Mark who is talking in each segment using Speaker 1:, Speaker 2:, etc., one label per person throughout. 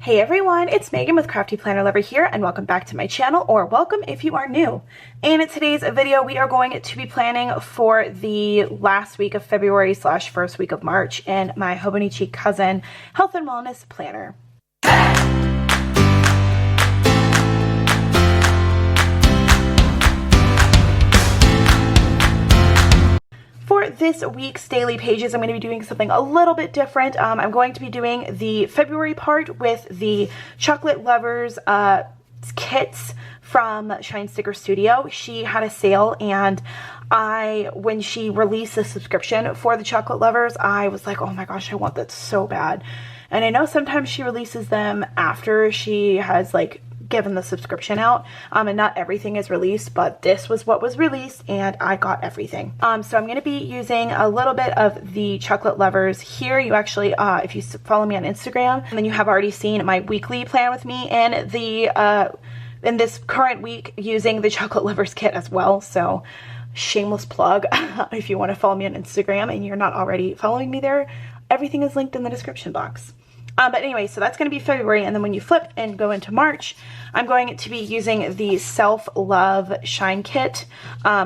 Speaker 1: Hey everyone, it's Megan with CraftyPlannerLovR here, and welcome back to my channel, or welcome if you are new. And in today's video, we are going to be planning for the last week of February / first week of March in my Hobonichi Cousin Health and Wellness Planner. For this week's daily pages, I'm going to be doing something a little bit different. I'm going to be doing the February part with the Chocolate Lovers kits from ShineStickerStudio. She had a sale, and when she released the subscription for the Chocolate Lovers, I was like, oh my gosh, I want that so bad. And I know sometimes she releases them after she has given the subscription out, and not everything is released, but this was what was released and I got everything. So I'm going to be using a little bit of the Chocolate Lovers here. You actually, if you follow me on Instagram, then you have already seen my weekly plan with me and in this current week using the Chocolate Lovers kit as well. So shameless plug. If you want to follow me on Instagram and you're not already following me there, everything is linked in the description box. But anyway, so that's going to be February, and then when you flip and go into March, I'm going to be using the Self-Love Shine Kit.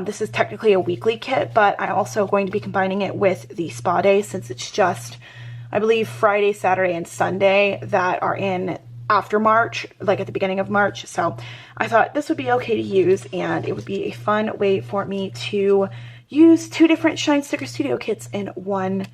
Speaker 1: This is technically a weekly kit, but I'm also going to be combining it with the Spa Day, since it's just, I believe, Friday, Saturday, and Sunday that are in after March, like at the beginning of March. So I thought this would be okay to use, and it would be a fun way for me to use two different ShineStickerStudio kits in one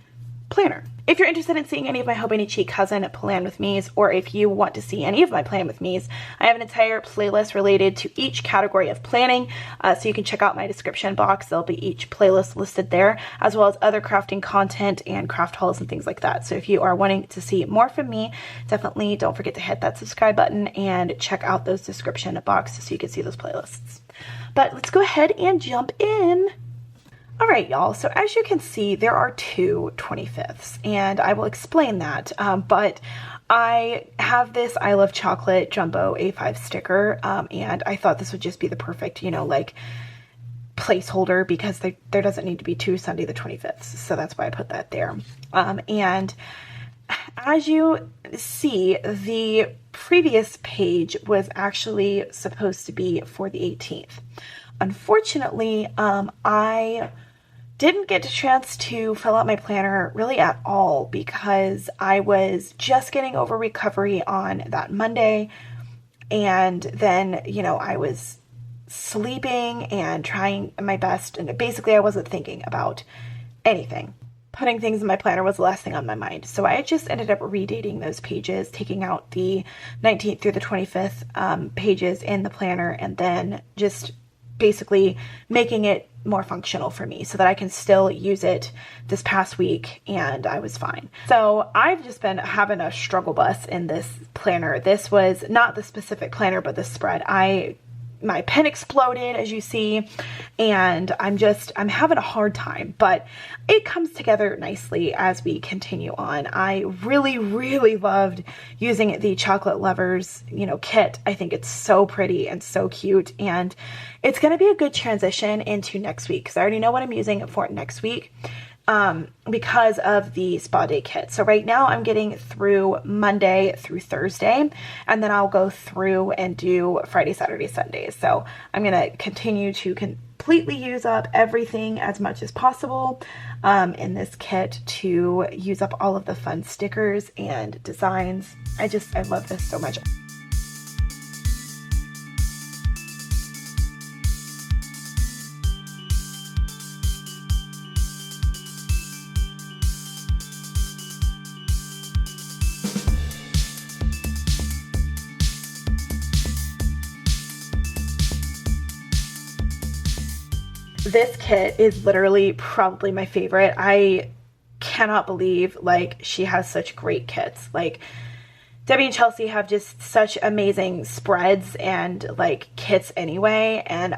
Speaker 1: planner. If you're interested in seeing any of my Hobonichi Cousin plan with me's, or if you want to see any of my plan with me's, I have an entire playlist related to each category of planning, so you can check out my description box. There'll be each playlist listed there, as well as other crafting content and craft hauls and things like that. So if you are wanting to see more from me, definitely don't forget to hit that subscribe button and check out those description boxes so you can see those playlists. But let's go ahead and jump in. Alright y'all, so as you can see, there are two 25ths, and I will explain that, but I have this I Love Chocolate Jumbo A5 sticker, and I thought this would just be the perfect, placeholder, because there doesn't need to be two Sunday the 25ths, so that's why I put that there. And as you see, the previous page was actually supposed to be for the 18th. Unfortunately, I didn't get a chance to fill out my planner really at all, because I was just getting over recovery on that Monday, and then, I was sleeping and trying my best, and basically I wasn't thinking about anything. Putting things in my planner was the last thing on my mind. So I just ended up redating those pages, taking out the 19th through the 25th pages in the planner, and then just basically making it more functional for me so that I can still use it this past week, and I was fine. So I've just been having a struggle bus in this planner. This was not the specific planner, but the spread. My pen exploded, as you see, and I'm having a hard time, but it comes together nicely as we continue on. I really, really loved using the Chocolate Lovers, kit. I think it's so pretty and so cute, and it's going to be a good transition into next week, because I already know what I'm using it for next week. Because of the Spa Day kit. So right now I'm getting through Monday through Thursday, and then I'll go through and do Friday, Saturday, Sunday. So I'm going to continue to completely use up everything as much as possible in this kit to use up all of the fun stickers and designs. I love this so much. This kit is literally probably my favorite. I cannot believe she has such great kits. Debbie and Chelsea have just such amazing spreads and kits anyway, and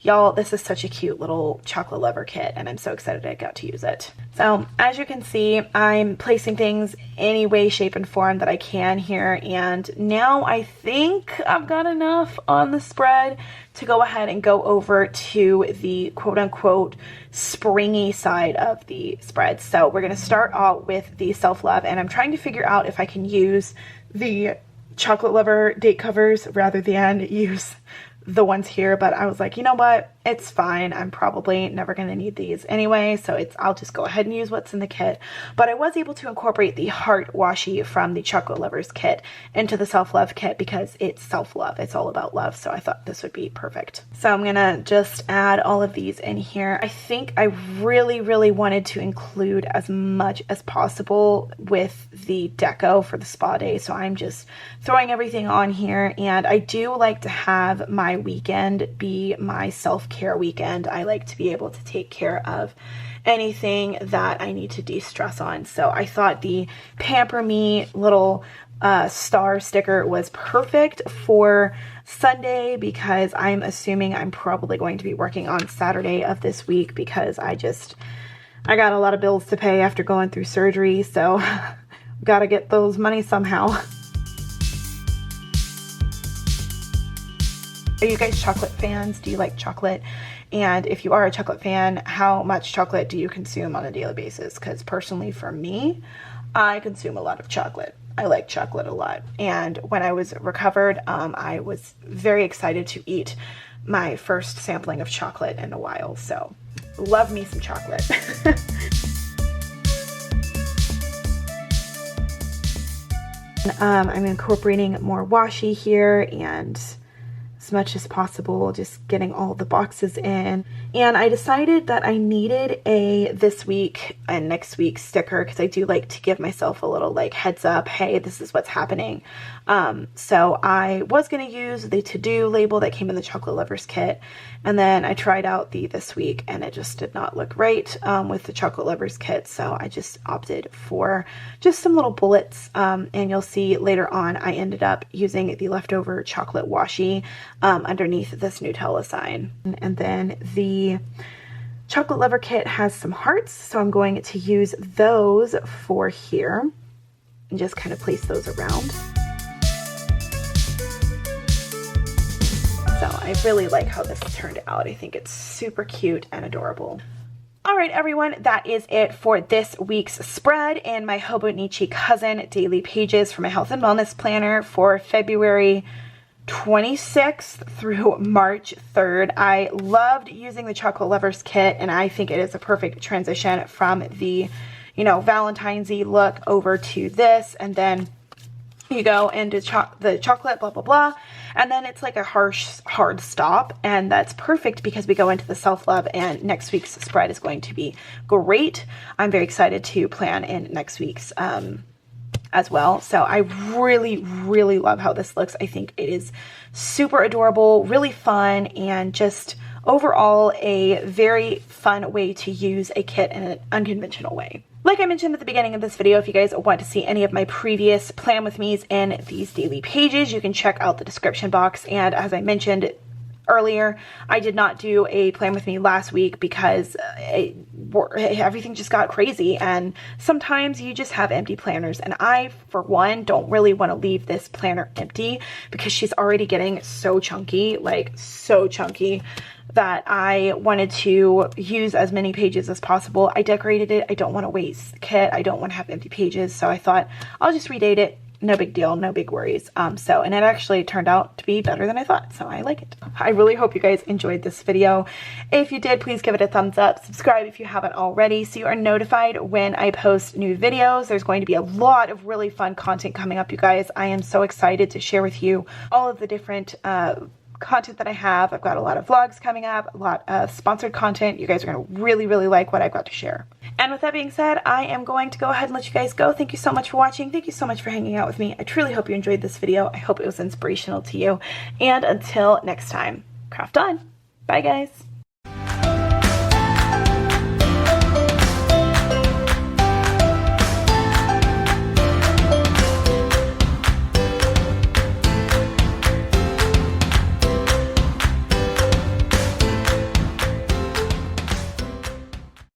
Speaker 1: Y'all, this is such a cute little chocolate lover kit, and I'm so excited I got to use it. So as you can see, I'm placing things any way, shape, and form that I can here, and now I think I've got enough on the spread to go ahead and go over to the quote-unquote springy side of the spread. So we're going to start out with the self-love, and I'm trying to figure out if I can use the chocolate lover date covers rather than use the ones here, but I was like, you know what, it's fine, I'm probably never going to need these anyway, so I'll just go ahead and use what's in the kit. But I was able to incorporate the heart washi from the chocolate lovers kit into the self-love kit because it's self-love, it's all about love, so I thought this would be perfect. So I'm gonna just add all of these in here. I think I really wanted to include as much as possible with the deco for the spa day, so I'm just throwing everything on here. And I do like to have my weekend be my self-care weekend. I like to be able to take care of anything that I need to de-stress on. So I thought the Pamper Me little star sticker was perfect for Sunday because I'm assuming I'm probably going to be working on Saturday of this week because I got a lot of bills to pay after going through surgery, so gotta get those money somehow. Are you guys chocolate fans? Do you like chocolate? And if you are a chocolate fan, how much chocolate do you consume on a daily basis? Because personally for me, I consume a lot of chocolate. I like chocolate a lot. And when I was recovered, I was very excited to eat my first sampling of chocolate in a while. So love me some chocolate. I'm incorporating more washi here and as much as possible, just getting all the boxes in. And I decided that I needed a this week and next week sticker because I do like to give myself a little like heads up, hey, this is what's happening. So I was going to use the to-do label that came in the chocolate lovers kit, and then I tried out the this week and it just did not look right with the chocolate lovers kit, so I just opted for just some little bullets, and you'll see later on I ended up using the leftover chocolate washi underneath this Nutella sign. And then the chocolate lover kit has some hearts, so I'm going to use those for here and just kind of place those around. So I really like how this turned out. I think it's super cute and adorable. All right, everyone, that is it for this week's spread and my Hobonichi cousin daily pages for my health and wellness planner for February 26th through March 3rd. I loved using the chocolate lovers kit, and I think it is a perfect transition from the, you know, Valentine's-y look over to this, and then you go into the chocolate blah blah blah, and then it's like a hard stop, and that's perfect because we go into the self-love, and next week's spread is going to be great. I'm very excited to plan in next week's as well. So I really love how this looks. I think it is super adorable, really fun, and just overall a very fun way to use a kit in an unconventional way. Like I mentioned at the beginning of this video, if you guys want to see any of my previous Plan With Me's in these daily pages, you can check out the description box. And as I mentioned earlier, I did not do a Plan With Me last week because everything just got crazy, and sometimes you just have empty planners, and I, for one, don't really want to leave this planner empty because she's already getting so chunky, like so chunky, that I wanted to use as many pages as possible. I decorated it. I don't want to waste the kit. I don't want to have empty pages, so I thought I'll just redate it. No big deal, no big worries. And it actually turned out to be better than I thought, so I like it. I really hope you guys enjoyed this video. If you did, please give it a thumbs up. Subscribe if you haven't already so you are notified when I post new videos. There's going to be a lot of really fun content coming up, you guys. I am so excited to share with you all of the different content that I have. I've got a lot of vlogs coming up, a lot of sponsored content. You guys are going to really like what I've got to share. And with that being said, I am going to go ahead and let you guys go. Thank you so much for watching. Thank you so much for hanging out with me. I truly hope you enjoyed this video. I hope it was inspirational to you. And until next time, craft on. Bye, guys.